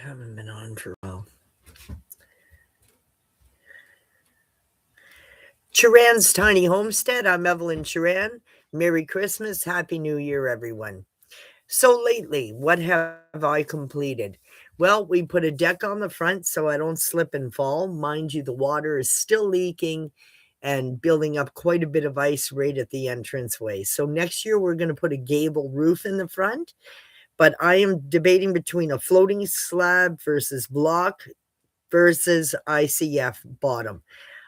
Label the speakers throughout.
Speaker 1: Haven't been on for a while. Churan's Tiny Homestead. I'm Evelyn Churan. Merry Christmas. Happy New Year, everyone. So lately, what have I completed? Well, we put a deck on the front so I don't slip and fall. Mind you, the water is still leaking and building up quite a bit of ice right at the entranceway. So next year, we're going to put a gable roof in the front. But I am debating between a floating slab versus block versus ICF bottom.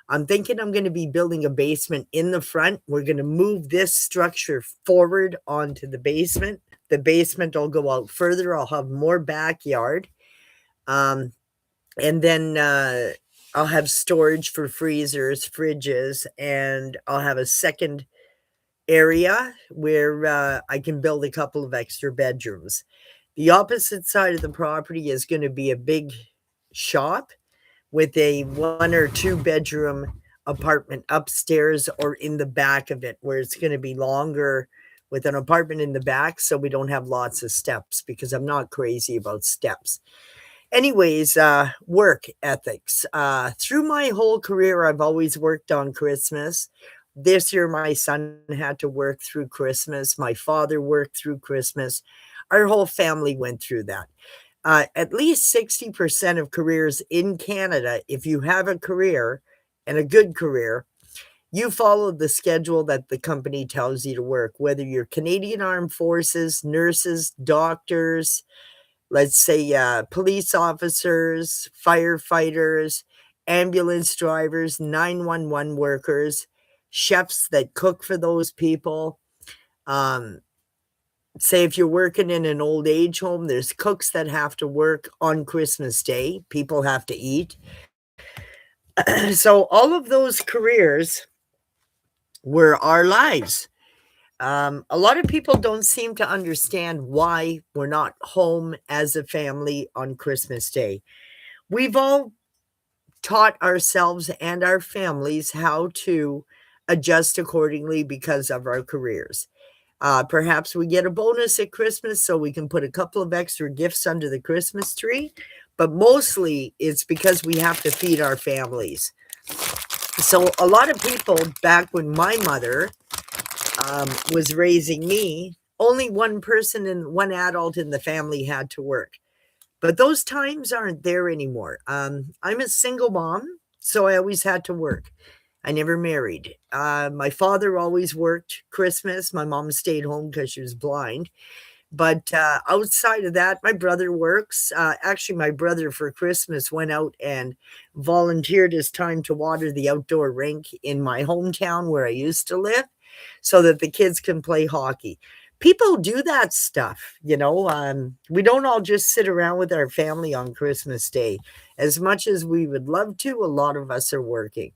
Speaker 1: I'm thinking I'm going to be building a basement in the front. We're going to move this structure forward onto the basement. The basement will go out further. I'll have more backyard. Um, and then I'll have storage for freezers, fridges, and I'll have a second area where I can build a couple of extra bedrooms. The opposite side of the property is going to be a big shop with a 1 or 2 bedroom apartment upstairs or in the back of it, where it's going to be longer with an apartment in the back so we don't have lots of steps, because I'm not crazy about steps. Anyways, work ethics. Through my whole career, I've always worked on Christmas. This year, my son had to work through Christmas. My father worked through Christmas. Our whole family went through that. At least 60% of careers in Canada, if you have a career and a good career, you follow the schedule that the company tells you to work, whether you're Canadian Armed Forces, nurses, doctors, let's say police officers, firefighters, ambulance drivers, 911 workers, chefs that cook for those people. Say if you're working in an old age home, there's cooks that have to work on Christmas Day. People have to eat. So all of those careers were our lives. A lot of people don't seem to understand why we're not home as a family on Christmas Day. We've all taught ourselves and our families how to adjust accordingly because of our careers. Perhaps we get a bonus at Christmas so we can put a couple of extra gifts under the Christmas tree, but mostly it's because we have to feed our families. So a lot of people, back when my mother was raising me, only one person and one adult in the family had to work. But those times aren't there anymore. I'm a single mom, so I always had to work. I never married. My father always worked Christmas. My mom stayed home because she was blind. But outside of that, my brother works. Actually, my brother for Christmas went out and volunteered his time to water the outdoor rink in my hometown where I used to live so that the kids can play hockey. People do that stuff, you know. We don't all just sit around with our family on Christmas Day. As much as we would love to, a lot of us are working.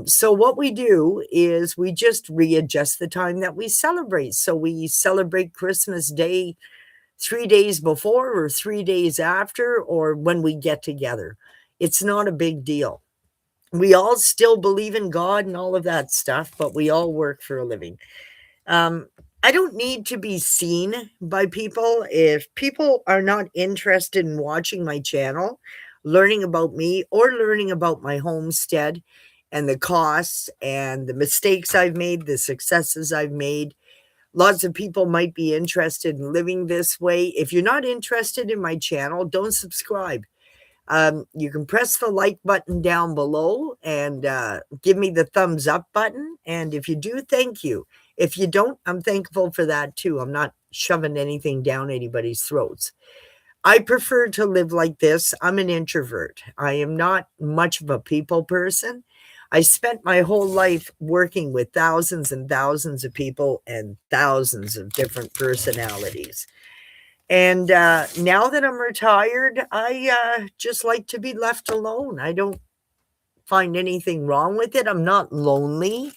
Speaker 1: So what we do is we just readjust the time that we celebrate. So we celebrate Christmas Day 3 days before or 3 days after, or when we get together. It's not a big deal. We all still believe in God and all of that stuff, but we all work for a living. Um, I don't need to be seen by people. If people are not interested in watching my channel, learning about me, or learning about my homestead and the costs and the mistakes I've made, the successes I've made, lots of people might be interested in living this way. If you're not interested in my channel, don't subscribe. You can press the like button down below and give me the thumbs up button. And if you do, thank you. If you don't, I'm thankful for that too. I'm not shoving anything down anybody's throats. I prefer to live like this. I'm an introvert. I am not much of a people person. I spent my whole life working with thousands and thousands of people and thousands of different personalities. And now that I'm retired, I just like to be left alone. I don't find anything wrong with it. I'm not lonely.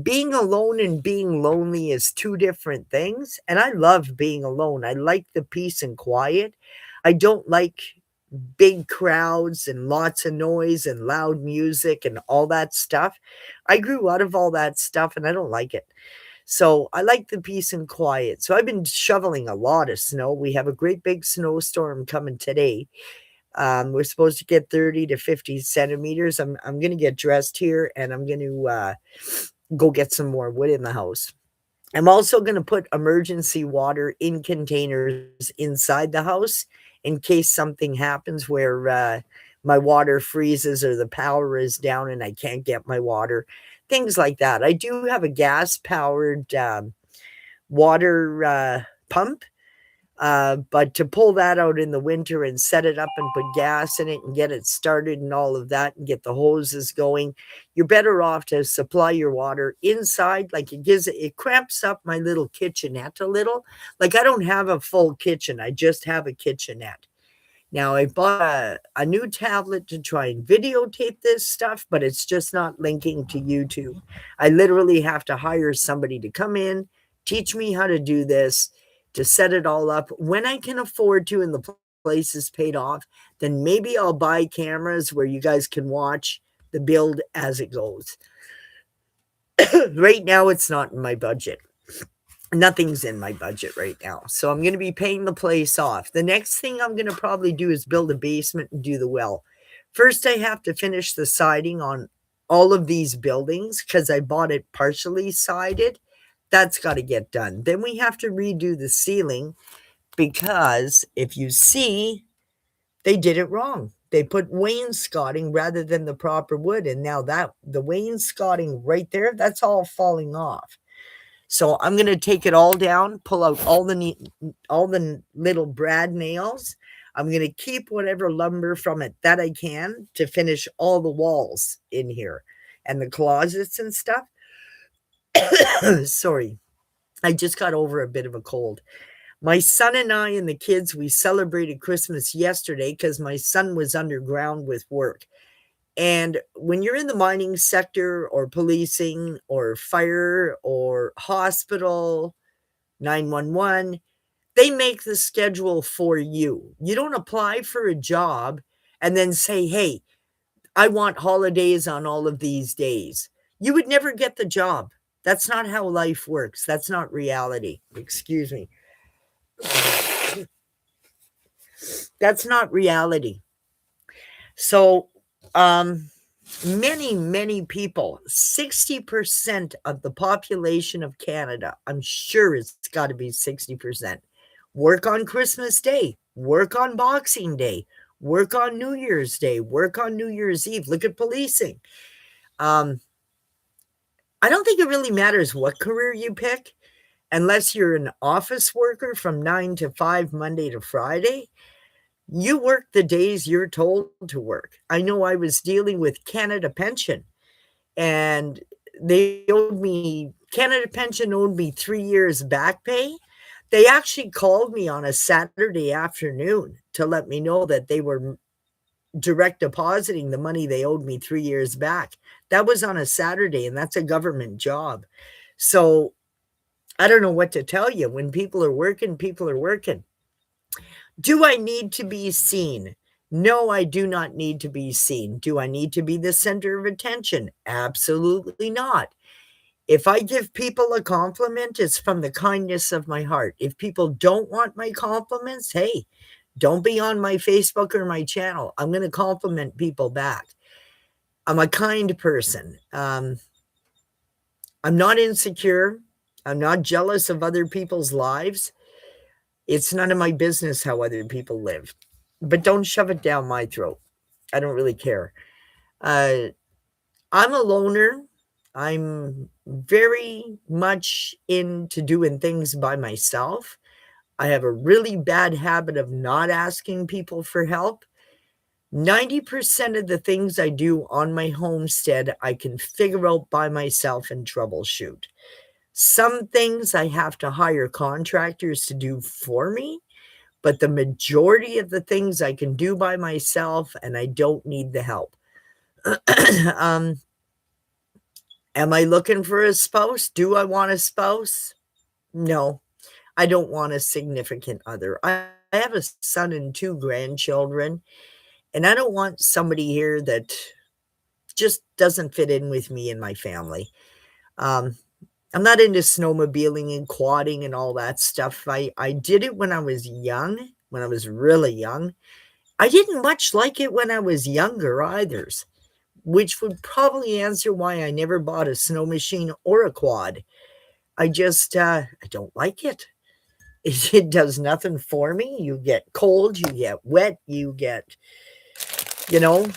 Speaker 1: Being alone and being lonely is two different things. And I love being alone. I like the peace and quiet. I don't like big crowds and lots of noise and loud music and all that stuff. I grew out of all that stuff and I don't like it. So I like the peace and quiet. So I've been shoveling a lot of snow. We have a great big snowstorm coming today. We're supposed to get 30 to 50 centimeters. I'm gonna get dressed here and I'm gonna go get some more wood in the house. I'm also gonna put emergency water in containers inside the house in case something happens where my water freezes or the power is down and I can't get my water. Things like that. I do have a gas powered water pump, but to pull that out in the winter and set it up and put gas in it and get it started and all of that and get the hoses going, you're better off to supply your water inside. Like it cramps up my little kitchenette a little. Like I don't have a full kitchen, I just have a kitchenette. Now I bought a new tablet to try and videotape this stuff, but it's just not linking to YouTube. I literally have to hire somebody to come in, teach me how to do this, to set it all up. When I can afford to and the place is paid off, then maybe I'll buy cameras where you guys can watch the build as it goes. Right now, it's not in my budget. Nothing's in my budget right now. So I'm going to be paying the place off. The next thing I'm going to probably do is build a basement and do the well. First, I have to finish the siding on all of these buildings because I bought it partially sided. That's got to get done. Then we have to redo the ceiling because if you see, they did it wrong. They put wainscoting rather than the proper wood. And now that the wainscoting right there, that's all falling off. So I'm going to take it all down, pull out all the little brad nails. I'm going to keep whatever lumber from it that I can to finish all the walls in here and the closets and stuff. Sorry, I just got over a bit of a cold. My son and I and the kids, we celebrated Christmas yesterday because my son was underground with work. And when you're in the mining sector or policing or fire or hospital, 911, they make the schedule for you. You don't apply for a job and then say, hey, I want holidays on all of these days. You would never get the job. That's not how life works. That's not reality. Excuse me. That's not reality. So, many people, 60% of the population of Canada, I'm sure it's got to be 60%, work on Christmas Day, work on Boxing Day, work on New Year's Day, work on New Year's Eve. Look at policing. I don't think it really matters what career you pick, unless you're an office worker from 9 to 5, Monday to Friday. You work the days you're told to work. I know I was dealing with Canada Pension, and Canada Pension owed me 3 years back pay. They actually called me on a Saturday afternoon to let me know that they were direct depositing the money they owed me 3 years back. That was on a Saturday, and that's a government job. So I don't know what to tell you. When people are working, people are working. Do I need to be seen? No, I do not need to be seen. Do I need to be the center of attention? Absolutely not. If I give people a compliment, it's from the kindness of my heart. If people don't want my compliments, hey, don't be on my Facebook or my channel. I'm going to compliment people back. I'm a kind person. I'm not insecure. I'm not jealous of other people's lives. It's none of my business how other people live, but don't shove it down my throat. I don't really care. I'm a loner. I'm very much into doing things by myself. I have a really bad habit of not asking people for help. 90% of the things I do on my homestead, I can figure out by myself and troubleshoot. Some things I have to hire contractors to do for me, but the majority of the things I can do by myself and I don't need the help. Am I looking for a spouse? Do I want a spouse? No, I don't want a significant other. I have a son and 2 grandchildren, and I don't want somebody here that just doesn't fit in with me and my family. I'm not into snowmobiling and quadding and all that stuff. I did it when I was young, when I was really young. I didn't much like it when I was younger either, which would probably answer why I never bought a snow machine or a quad. I don't like it. It does nothing for me. You get cold, you get wet, you know,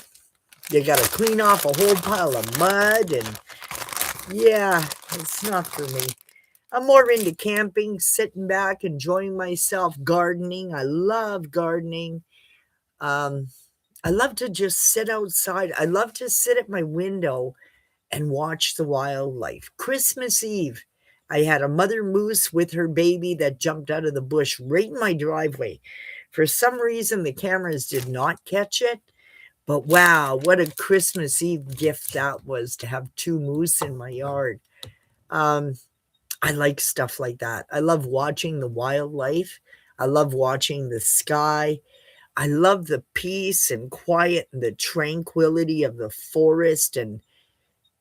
Speaker 1: you got to clean off a whole pile of mud. And yeah, it's not for me. I'm more into camping, sitting back, enjoying myself, gardening. I love gardening. Um, I love to just sit outside. I love to sit at my window and watch the wildlife. Christmas Eve, I had a mother moose with her baby that jumped out of the bush right in my driveway. For some reason, the cameras did not catch it. But wow, what a Christmas Eve gift that was to have two moose in my yard. Um, I like stuff like that. I love watching the wildlife. I love watching the sky. I love the peace and quiet and the tranquility of the forest and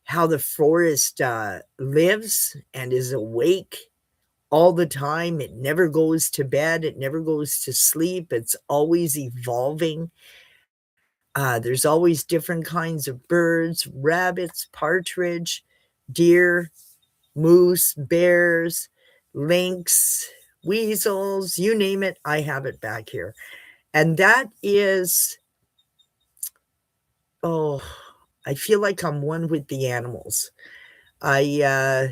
Speaker 1: how the forest lives and is awake all the time. It never goes to bed. It never goes to sleep. It's always evolving. There's always different kinds of birds, rabbits, partridge, deer, moose, bears, lynx, weasels, you name it, I have it back here. And that is, oh, I feel like I'm one with the animals. I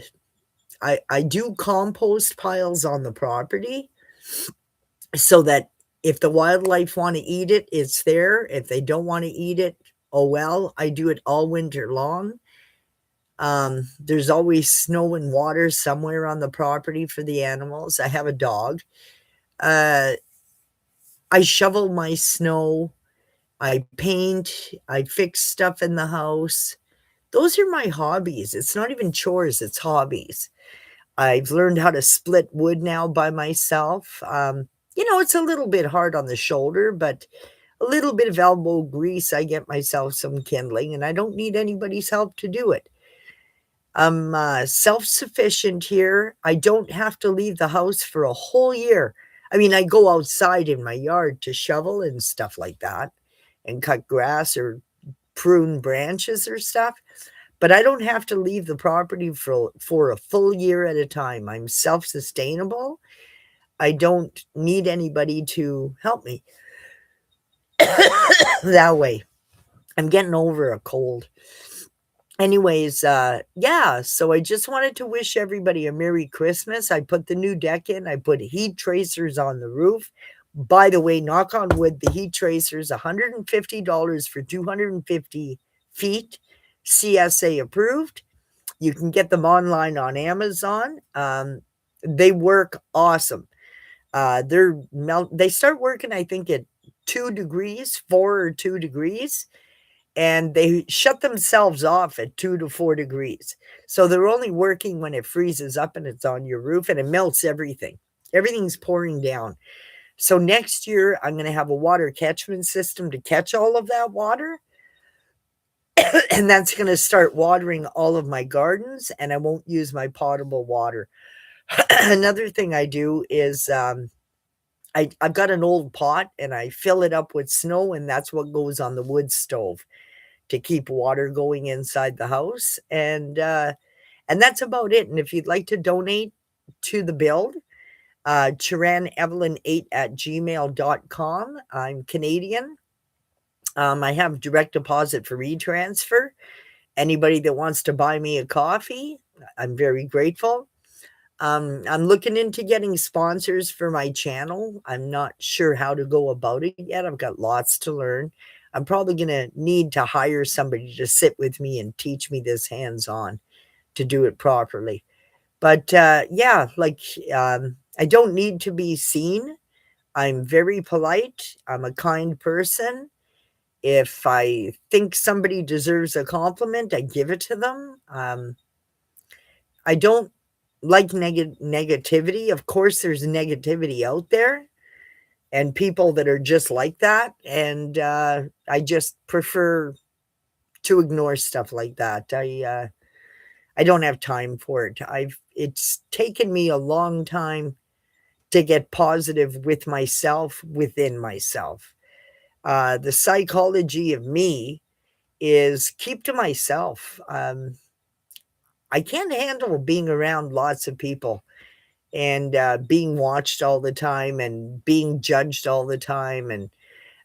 Speaker 1: I do compost piles on the property so that if the wildlife want to eat it, it's there. If they don't want to eat it, oh well. I do it all winter long. There's always snow and water somewhere on the property for the animals. I have a dog. Uh, I shovel my snow. I paint. I fix stuff in the house. Those are my hobbies. It's not even chores, it's hobbies. I've learned how to split wood now by myself. It's a little bit hard on the shoulder, but a little bit of elbow grease, I get myself some kindling, and I don't need anybody's help to do it. I'm self-sufficient here. I don't have to leave the house for a whole year. I mean, I go outside in my yard to shovel and stuff like that and cut grass or prune branches or stuff, but I don't have to leave the property for a full year at a time. I'm self-sustainable. I don't need anybody to help me that way. I'm getting over a cold. Anyways, yeah, so I just wanted to wish everybody a Merry Christmas. I put the new deck in. I put heat tracers on the roof. By the way, knock on wood, the heat tracers, $150 for 250 feet, CSA approved. You can get them online on Amazon. They work awesome. They start working, I think, at 2 degrees, 4 or 2 degrees, and they shut themselves off at 2 to 4 degrees. So they're only working when it freezes up and it's on your roof, and it melts everything. Everything's pouring down. So next year, I'm going to have a water catchment system to catch all of that water. And that's going to start watering all of my gardens, and I won't use my potable water. Another thing I do is I've got an old pot and I fill it up with snow, and that's what goes on the wood stove to keep water going inside the house. And that's about it. And if you'd like to donate to the build, Churan Evelyn 8 at gmail.com. I'm Canadian. I have direct deposit for e-transfer. Anybody that wants to buy me a coffee, I'm very grateful. I'm looking into getting sponsors for my channel. I'm not sure how to go about it yet. I've got lots to learn. I'm probably going to need to hire somebody to sit with me and teach me this hands-on to do it properly. But yeah, I don't need to be seen. I'm very polite. I'm a kind person. If I think somebody deserves a compliment, I give it to them. I don't like negativity. Of course, there's negativity out there and people that are just like that. And I just prefer to ignore stuff like that. I don't have time for it. It's taken me a long time to get positive with myself, within myself. The psychology of me is keep to myself. I can't handle being around lots of people and being watched all the time and being judged all the time. And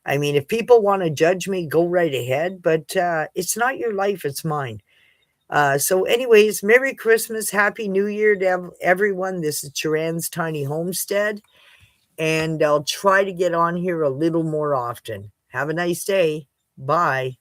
Speaker 1: I mean, if people want to judge me, go right ahead, but it's not your life, it's mine. So, anyways, Merry Christmas, Happy New Year to everyone. This is Churan's Tiny Homestead, and I'll try to get on here a little more often. Have a nice day. Bye.